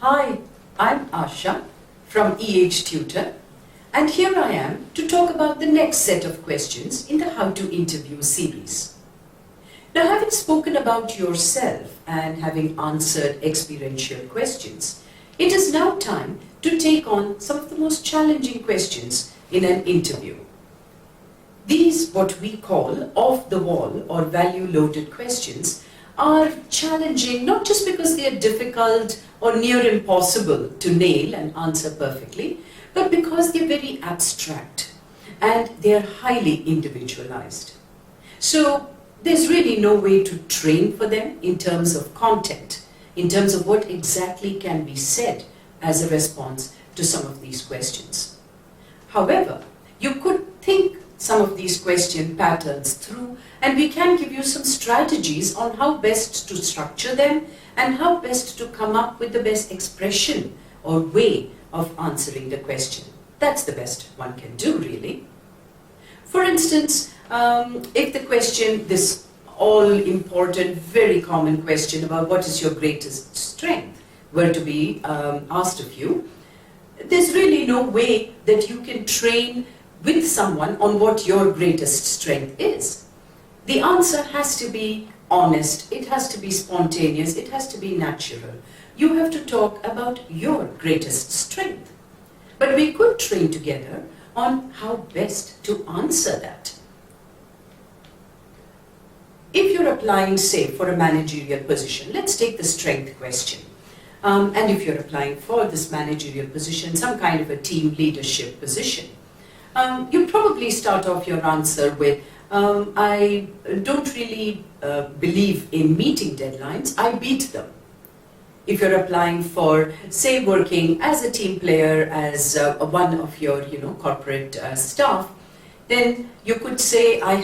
Hi, I'm Asha from Tutor, and here I am to talk about the next set of questions in the How to Interview series. Now, having spoken about yourself and having answered experiential questions, it is now time to take on some of the most challenging questions in an interview. These, what we call off-the-wall or value-loaded questions, are challenging not just because they are difficult or near impossible to nail and answer perfectly, but because they're very abstract and they're highly individualized. So there's really no way to train for them in terms of content, in terms of what exactly can be said as a response to some of these questions. However, you could think some of these question patterns through, and we can give you some strategies on how best to structure them and how best to come up with the best expression or way of answering the question. That's the best one can do, really. For instance, if the question, this all-important, very common question about what is your greatest strength, were to be asked of you, there's really no way that you can train with someone on what your greatest strength is. The answer has to be honest, it has to be spontaneous, it has to be natural. You have to talk about your greatest strength. But we could train together on how best to answer that. If you're applying, say, for a managerial position, let's take the strength question. And if you're applying for this managerial position, some kind of a team leadership position, you probably start off your answer with, I don't really believe in meeting deadlines, I beat them. If you're applying for, say, working as a team player, as one of your corporate staff, then you could say, I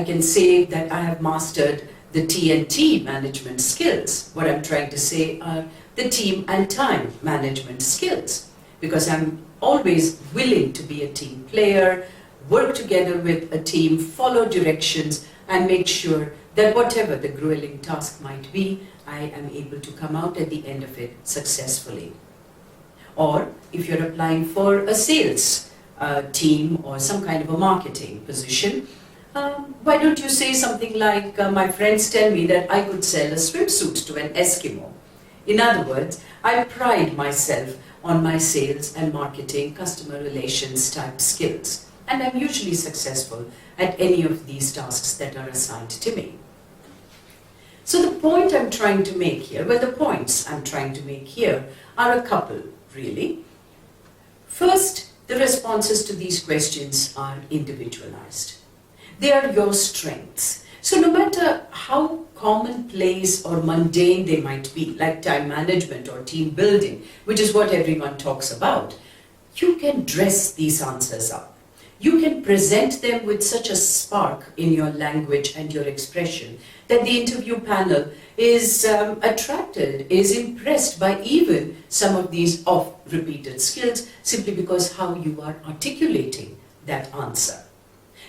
can say that I have mastered the T&T management skills. What I'm trying to say are the team and time management skills, because I'm always willing to be a team player, work together with a team, follow directions, and make sure that whatever the grueling task might be, I am able to come out at the end of it successfully. Or if you're applying for a sales team or some kind of a marketing position, why don't you say something like, my friends tell me that I could sell a swimsuit to an Eskimo. In other words, I pride myself on my sales and marketing, customer relations type skills. And I'm usually successful at any of these tasks that are assigned to me. So the point I'm trying to make here, well, the points I'm trying to make here are a couple, really. First, the responses to these questions are individualized. They are your strengths. So no matter how commonplace or mundane they might be, like time management or team building, which is what everyone talks about, you can dress these answers up. You can present them with such a spark in your language and your expression that the interview panel is attracted, is impressed by even some of these oft-repeated skills simply because how you are articulating that answer.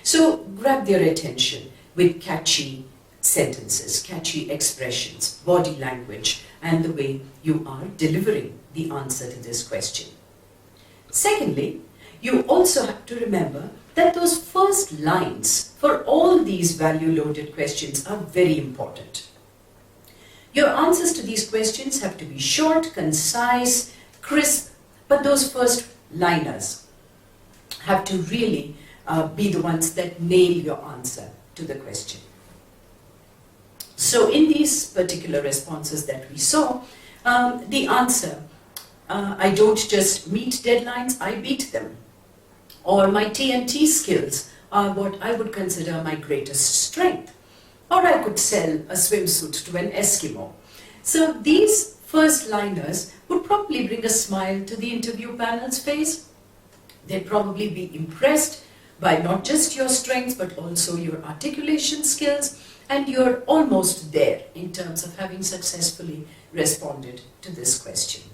So grab their attention with catchy sentences, catchy expressions, body language, and the way you are delivering the answer to this question. Secondly, you also have to remember that those first lines for all these value-loaded questions are very important. Your answers to these questions have to be short, concise, crisp, but those first liners have to really be the ones that nail your answer to the question. So in these particular responses that we saw, the answer, I don't just meet deadlines, I beat them. Or my T&T skills are what I would consider my greatest strength. Or I could sell a swimsuit to an Eskimo. So these first liners would probably bring a smile to the interview panel's face. They'd probably be impressed by not just your strengths, but also your articulation skills, and you're almost there in terms of having successfully responded to this question.